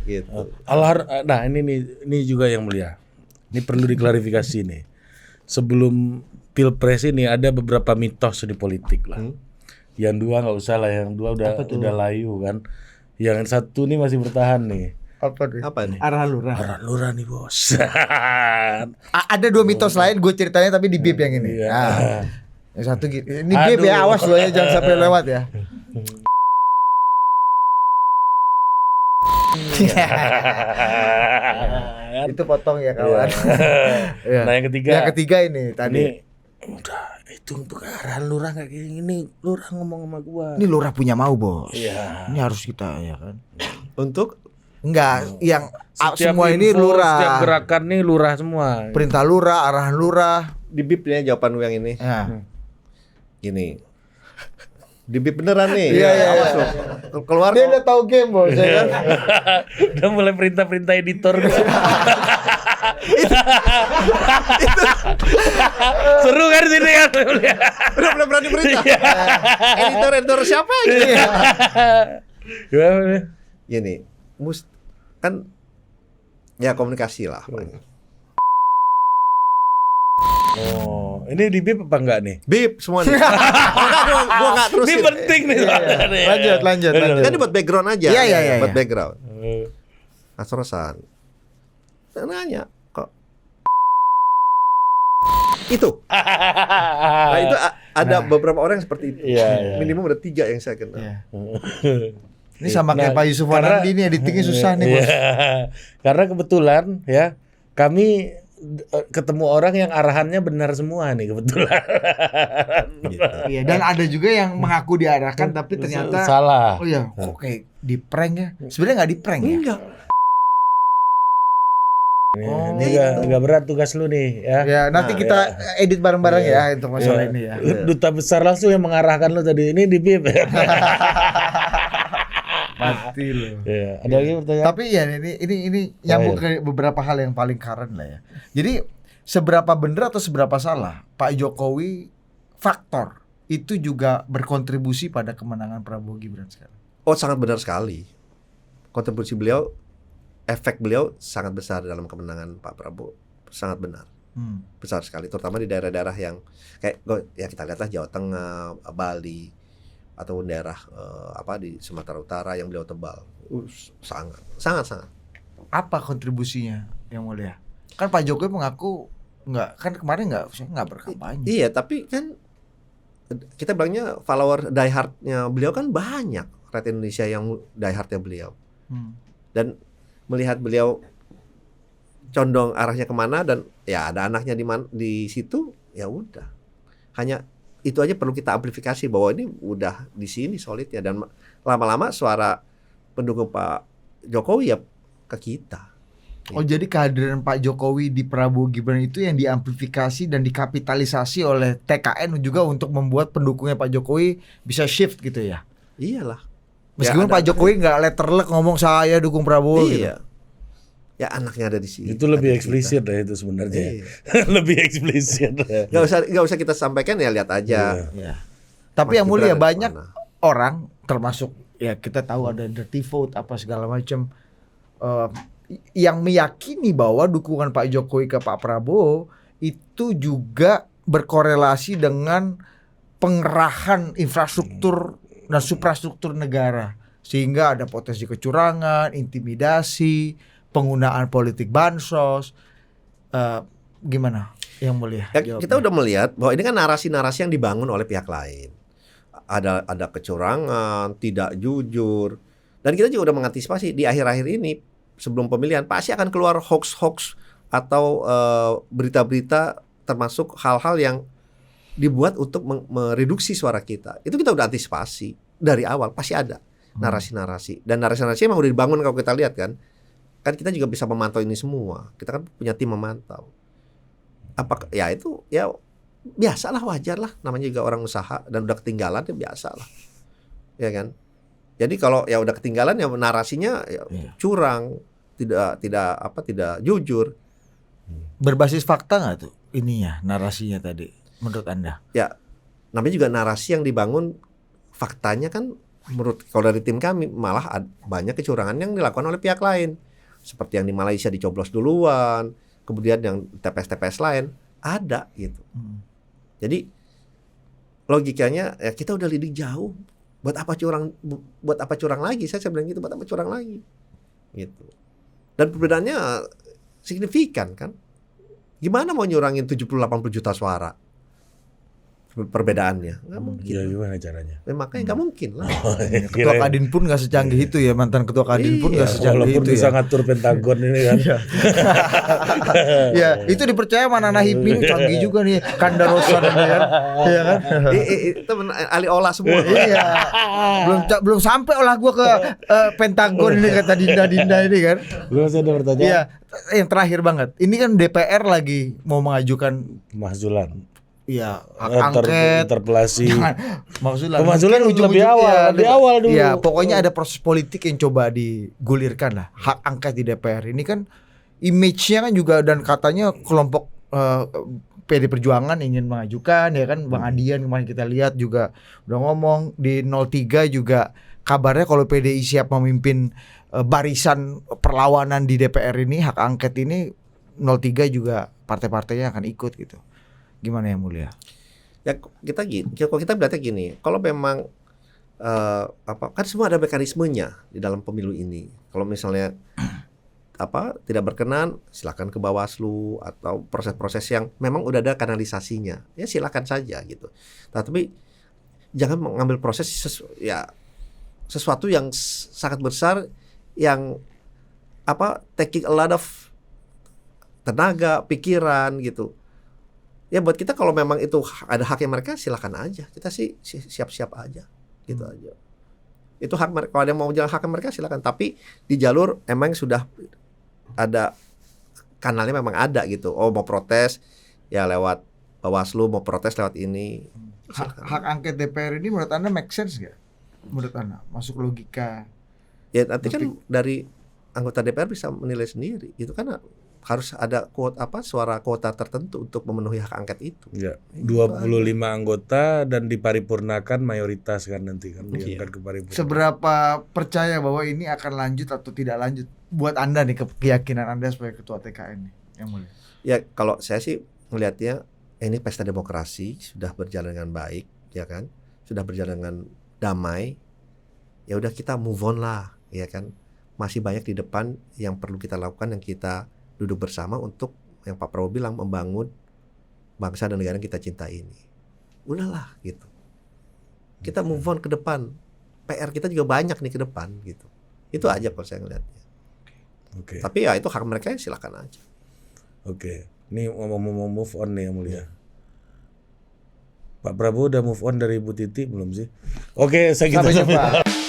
Gitu. Nah ini juga yang mulia. Ini perlu diklarifikasi nih. Sebelum Pilpres ini ada beberapa mitos di politik lah. Yang dua nggak usah lah, yang dua udah layu kan. Yang satu nih masih bertahan nih. Apa nih? Arah lurah. Arah lurah nih bos. Ada 2 mitos lain gue ceritanya tapi di bip yang ini. Iya. Nah, yang satu gitu. Ini bip ya, Aduh. awas lo ya jangan sampai lewat ya. Itu potong ya kawan. Iya. Nah yang ketiga. Yang ketiga ini tadi. Ini udah itu untuk arahan lurah kayak gini. Lurah ngomong sama gua. Ini lurah punya mau bos. Iya. Ini harus kita ya kan. Untuk Enggak, yang Setiap semua ini info, lurah. Setiap gerakan nih lurah semua. Perintah lurah, arahan lurah. di bip ya jawaban lu yang ini. Ya. Gini. Di bip beneran nih. Iya, iya, Awas iya. lu. Keluar. Dia udah tahu game bos ya kan. Udah mulai perintah-perintah editor. Seru kan sini kan? Udah berani berita. Editor siapa ya? Gimana nih? Gini, kan ya komunikasi lah. Oh, ini di bip apa enggak nih? Bip semua nih. Gua enggak Ini terusin. penting nih. Lanjut. Kan ini buat background aja. Iya. Buat background. Asrosan. Nanya kok itu. Nah, itu ada beberapa orang yang seperti itu. Iya. Minimum ada 3 yang saya kenal. Iya. Ini sama kayak Pak Yusuf karena- Wanandi nih editingnya susah nih bos. Iya. Karena kebetulan ya kami ketemu orang yang arahannya benar semua nih kebetulan. Iya, dan ada juga yang mengaku diarahkan tapi ternyata salah. oh iya, kok kayak di prank ya. Sebenarnya nggak di prank ya. Enggak. Ini agak berat tugas lu nih ya. Ya, nanti kita edit bareng-bareng ya untuk masalah ini ya. Duta besar langsung yang mengarahkan lu tadi. Ini di bip. Mati loh. Ya, ada lagi pertanyaan? Tapi ya ini nyambung ke beberapa hal yang paling current lah ya. Jadi seberapa benar atau seberapa salah Pak Jokowi faktor itu juga berkontribusi pada kemenangan Prabowo Gibran sekarang? Oh, sangat benar sekali. Kontribusi beliau, efek beliau sangat besar dalam kemenangan Pak Prabowo. Sangat benar. Besar sekali, terutama di daerah-daerah yang kayak ya kita lihatlah Jawa Tengah, Bali, ataupun daerah di Sumatera Utara yang beliau tebal. Sangat. Apa kontribusinya yang mulia? Kan Pak Jokowi mengaku kan kemarin nggak berkampanye. Iya, tapi kan kita bilangnya follower diehardnya beliau kan banyak. Rakyat Indonesia yang diehardnya beliau. Dan melihat beliau condong arahnya kemana dan ya ada anaknya di situ, ya udah. Hanya itu aja perlu kita amplifikasi bahwa ini udah di sini solidnya, dan lama-lama suara pendukung Pak Jokowi ya ke kita. Oh, jadi kehadiran Pak Jokowi di Prabowo Gibran itu yang diamplifikasi dan dikapitalisasi oleh TKN juga untuk membuat pendukungnya Pak Jokowi bisa shift gitu ya. Iyalah. Meskipun Ya, Pak Jokowi nggak letterlek ngomong saya dukung Prabowo gitu. iya. Ya anaknya ada di sini. Itu lebih ada di eksplisit kita. ya itu sebenarnya. Iya. Lebih eksplisit. Nggak usah kita sampaikan, ya lihat aja. Ya. Tapi Mas yang mulia Gibran banyak mana? orang termasuk ya kita tahu ada dirty vote apa segala macam yang meyakini bahwa dukungan Pak Jokowi ke Pak Prabowo itu juga berkorelasi dengan pengerahan infrastruktur dan suprastruktur negara, sehingga ada potensi kecurangan, intimidasi, penggunaan politik bansos. Gimana yang mulia? Ya, jawabnya? kita udah melihat bahwa ini kan narasi-narasi yang dibangun oleh pihak lain. Ada kecurangan, tidak jujur. Dan kita juga udah mengantisipasi di akhir-akhir ini sebelum pemilihan pasti akan keluar hoax-hoax atau berita-berita termasuk hal-hal yang dibuat untuk mereduksi suara kita. Itu kita udah antisipasi dari awal, pasti ada narasi-narasi. Dan narasi-narasi emang udah dibangun kalau kita lihat kan. Kan kita juga bisa memantau ini semua. Kita kan punya tim memantau. Apakah ya itu ya biasalah, wajar lah, namanya juga orang usaha dan udah ketinggalan ya biasalah. Ya kan? Jadi kalau ya udah ketinggalan ya narasinya ya curang, tidak jujur. Berbasis fakta nggak tuh ininya narasinya tadi menurut Anda? Ya namanya juga narasi yang dibangun faktanya kan menurut kalau dari tim kami malah banyak kecurangan yang dilakukan oleh pihak lain. Seperti yang di Malaysia dicoblos duluan, kemudian yang TPS-TPS lain ada gitu. Jadi logikanya ya kita udah leading jauh. Buat apa curang lagi? Saya bilang gitu, buat apa curang lagi? Gitu. Dan perbedaannya signifikan kan? Gimana mau nyurangin 70-80 juta suara? Perbedaannya nggak mungkin. Ya gimana caranya? Makanya nggak mungkin lah. Ketua Kadin pun nggak secanggih itu ya, mantan ketua Kadin pun nggak secanggih Walaupun itu bisa ya. ngatur Pentagon ini kan. Ya itu dipercaya mana Hipmi canggih juga nih, Kandarosan ini kan, iya kan? Itu ahli olah semua. Iya, belum sampai olah gua ke Pentagon ini kata Dinda ini kan. Lu masih ada pertanyaan? Iya, yang terakhir banget. Ini kan DPR lagi mau mengajukan Mahzulan. ya hak angket, interpelasi. maksudnya Pemazulan mungkin lebih awal, lebih awal dulu. Ya, pokoknya ada proses politik yang coba digulirkan lah. Hak angket di DPR ini kan image-nya kan juga, dan katanya kelompok PD Perjuangan ingin mengajukan ya kan. Bang Adian kemarin kita lihat juga udah ngomong di 03 juga kabarnya kalau PDI siap memimpin barisan perlawanan di DPR ini, hak angket ini 03 juga partai-partainya akan ikut gitu. Gimana yang mulia? Ya kita gini, kalau kita berarti gini, kalau memang kan semua ada mekanismenya di dalam pemilu ini. Kalau misalnya tidak berkenan, silakan ke Bawaslu atau proses-proses yang memang udah ada kanalisasinya. Ya silakan saja gitu. Tapi jangan mengambil proses sesuatu yang sangat besar yang taking a lot of tenaga, pikiran gitu. Ya buat kita kalau memang itu ada haknya mereka, silakan aja. Kita sih siap-siap aja, gitu aja. Itu hak mereka. Kalau ada yang mau jalan haknya mereka, silakan. Tapi di jalur emang sudah ada kanalnya, memang ada gitu. Oh mau protes ya lewat Bawaslu, mau protes lewat ini. Hak angket DPR ini menurut Anda make sense nggak? Menurut Anda masuk logika? Ya nanti kan dari anggota DPR bisa menilai sendiri. Itu kan harus ada suara kuota tertentu untuk memenuhi hak angket itu. Ya, 25 anggota dan diparipurnakan mayoritas kan nanti kan diangkat ke paripurna. Seberapa percaya bahwa ini akan lanjut atau tidak lanjut buat Anda nih, keyakinan Anda sebagai ketua TKN nih yang mulia? Ya kalau saya sih melihatnya ini pesta demokrasi sudah berjalan dengan baik, ya kan? Sudah berjalan dengan damai. Ya udah kita move on lah, ya kan? Masih banyak di depan yang perlu kita lakukan, yang kita duduk bersama untuk yang Pak Prabowo bilang membangun bangsa dan negara yang kita cintai ini. Udahlah gitu. Kita move on ke depan. PR kita juga banyak nih ke depan gitu. Itu aja kalau saya ngeliatnya. Oke. Tapi ya itu hak mereka, silakan aja. Oke, ini mau move on nih yang mulia. Pak Prabowo udah move on dari Ibu Titi belum sih? Oke, saya gitu Sampai aja. jumpa.